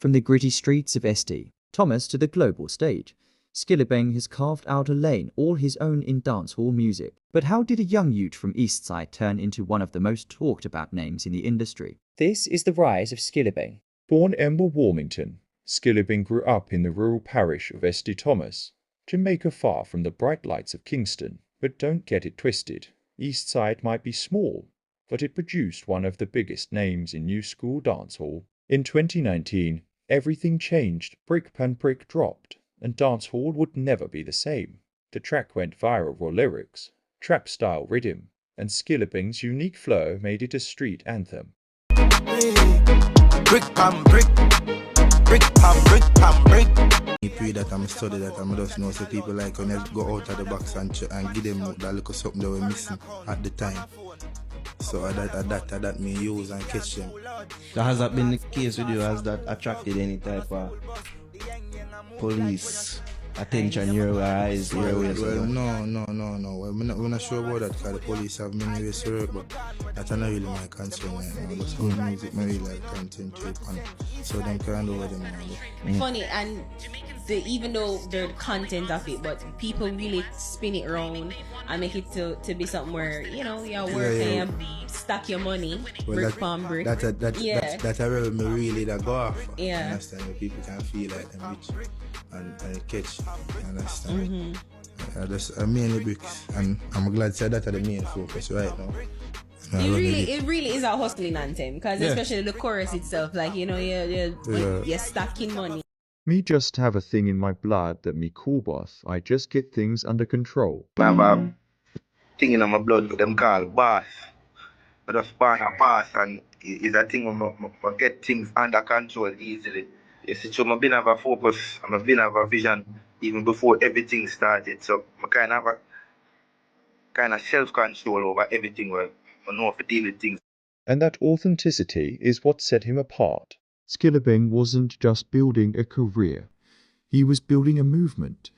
From the gritty streets of SD, Thomas to the global stage, Skillibeng has carved out a lane all his own in dancehall music. But how did a young youth from East Syde turn into one of the most talked about names in the industry? This is the rise of Skillibeng. Born Emma Warmington, Skillibeng grew up in the rural parish of SD Thomas, Jamaica, far from the bright lights of Kingston. But don't get it twisted. East Syde might be small, but it produced one of the biggest names in new school dancehall. In 2019, everything changed. Brik Pan Brik dropped, and dancehall would never be the same. The track went viral for lyrics, trap-style rhythm, and Skillibeng's unique flow made it a street anthem. Brik Pan Brik, Brik Pan Brik. I pray that I'm study that I'm just know so people like when they go out of the box and give them that little something they were missing at the time. So that me use and catch them. So has that been the case with you? Has that attracted any type of police attention your eyes, your ways? Well, no. Well, we're not sure about that because the police have many ways to work, but that's not really my concern right now. Just good music, I really like concentrate on it. So them can't do what they want. Funny, and even though the content of it, but people really spin it around and make it to be something where, you know, you're working and stack your money, well, Brik Pan Brik. That's a realm really that go off. Yeah. Understand? Where people can feel like them rich and catch. Understand? I mainly bricks, and I'm glad to say that are the main focus right now. It really is a hustling anthem, because especially the chorus itself, like, you know, you're stacking money. Me just have a thing in my blood that me cool boss. I just get things under control. I have a thing in my blood that them call boss. But just boss a boss, and it's a thing where I get things under control easily. You see, so I've been have a focus, and I've been have a vision even before everything started. So I kind of have a kind of self-control over everything where I know how to deal with things. And that authenticity is what set him apart. Skillibeng wasn't just building a career, he was building a movement.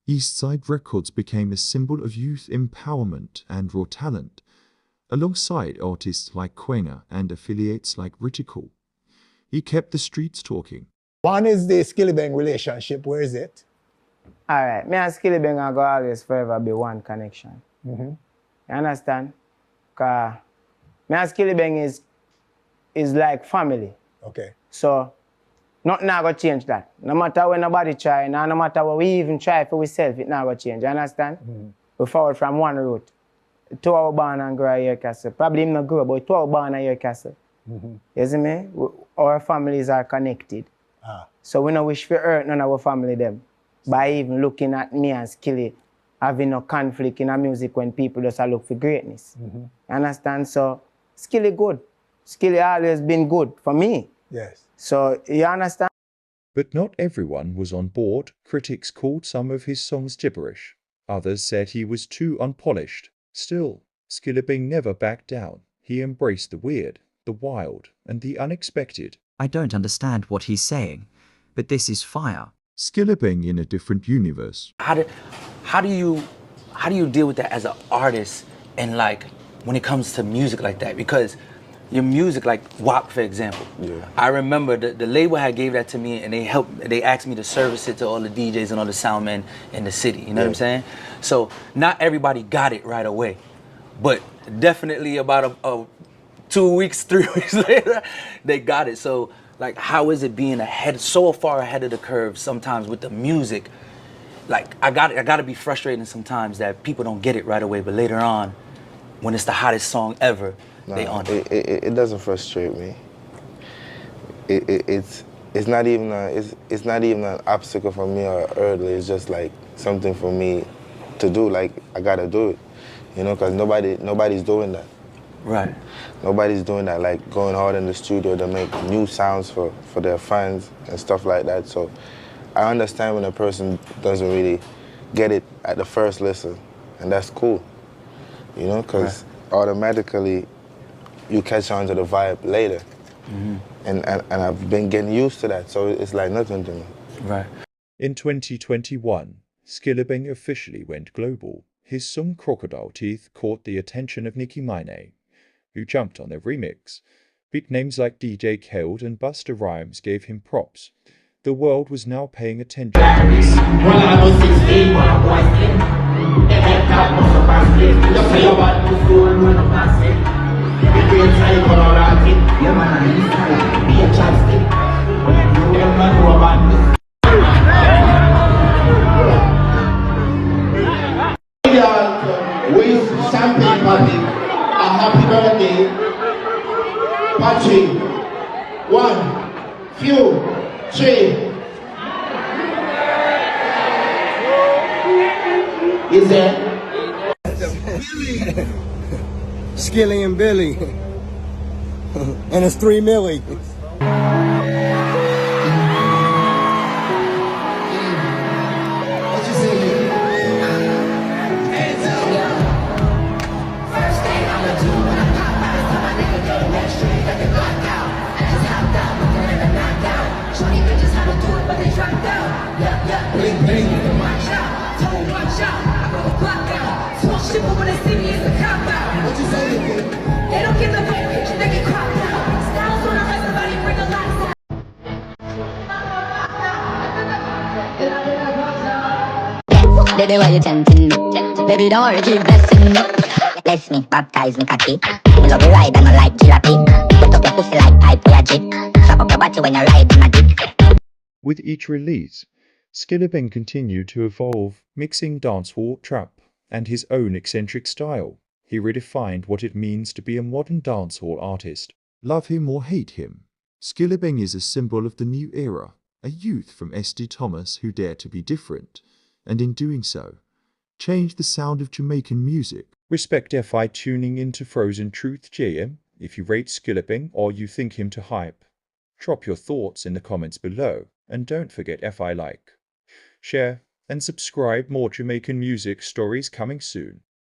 East Syde Records became a symbol of youth empowerment and raw talent, alongside artists like Quenga and affiliates like Ritical. He kept the streets talking. One is the Skillibeng relationship. Where is it? Alright, me and Skillibeng are going to always forever be one connection. You understand? Because me and Skillibeng is like family. Okay. So, nothing not going to change that. No matter when nobody try, no matter what we even try for ourselves, it not going to change. You understand? We forward from one route. 2 hours born and grow here castle. Probably him not grow, but 2 hours born here castle. You see me? Our families are connected. So we don't wish for hurt none of our family them. By even looking at me and Skilly having no conflict in our music when people just look for greatness. You understand? So, Skilly good. Skilly always been good for me. Yes. So, you understand? But not everyone was on board. Critics called some of his songs gibberish. Others said he was too unpolished. Still, Skillibeng never backed down. He embraced the weird, the wild, and the unexpected. I don't understand what he's saying, but this is fire. Skillibeng in a different universe. How do you deal with that as an artist, and like when it comes to music like that? Because your music, like WAP, for example. I remember the label had gave that to me, and they asked me to service it to all the DJs and all the sound men in the city. You know what I'm saying? So not everybody got it right away, but definitely about 2 weeks, 3 weeks later, they got it. So like, how is it being so far ahead of the curve sometimes with the music? Like, I gotta be frustrating sometimes that people don't get it right away, but later on, when it's the hottest song ever, they on it. It doesn't frustrate me. It's not even an obstacle for me or hurdle. It's just like something for me to do. Like, I gotta do it, you know, because nobody's doing that. Right. Nobody's doing that, like going hard in the studio to make new sounds for their fans and stuff like that. So I understand when a person doesn't really get it at the first listen, and that's cool, you know, because automatically you catch on to the vibe later. And I've been getting used to that, so it's like nothing to me. Right. In 2021, Skillibeng officially went global. His song Crocodile Teeth caught the attention of Nicki, who jumped on their remix. Big names like DJ Khaled and Busta Rhymes gave him props. The world was now paying attention to this. Wish champagne party a happy birthday. Patrick, 1, 2, 3. Is there? Skilly and Billy. And it's 3 milli. Baby, why you tempting me? Baby, don't worry, keep blessing me. Bless me, baptize me, cocky. Me love you ride and I like jalopy. Put up your pussy like pipe for your jig. Slap up your body when you ride on a dick. With each release, Skillibeng continued to evolve, mixing dancehall, trap, and his own eccentric style. He redefined what it means to be a modern dancehall artist. Love him or hate him, Skillibeng is a symbol of the new era, a youth from SD Thomas who dared to be different, and in doing so, changed the sound of Jamaican music. Respect FI tuning into Frozen Truth JM if you rate Skillibeng or you think him to hype. Drop your thoughts in the comments below, and don't forget FI like, share, and subscribe. More Jamaican music stories coming soon.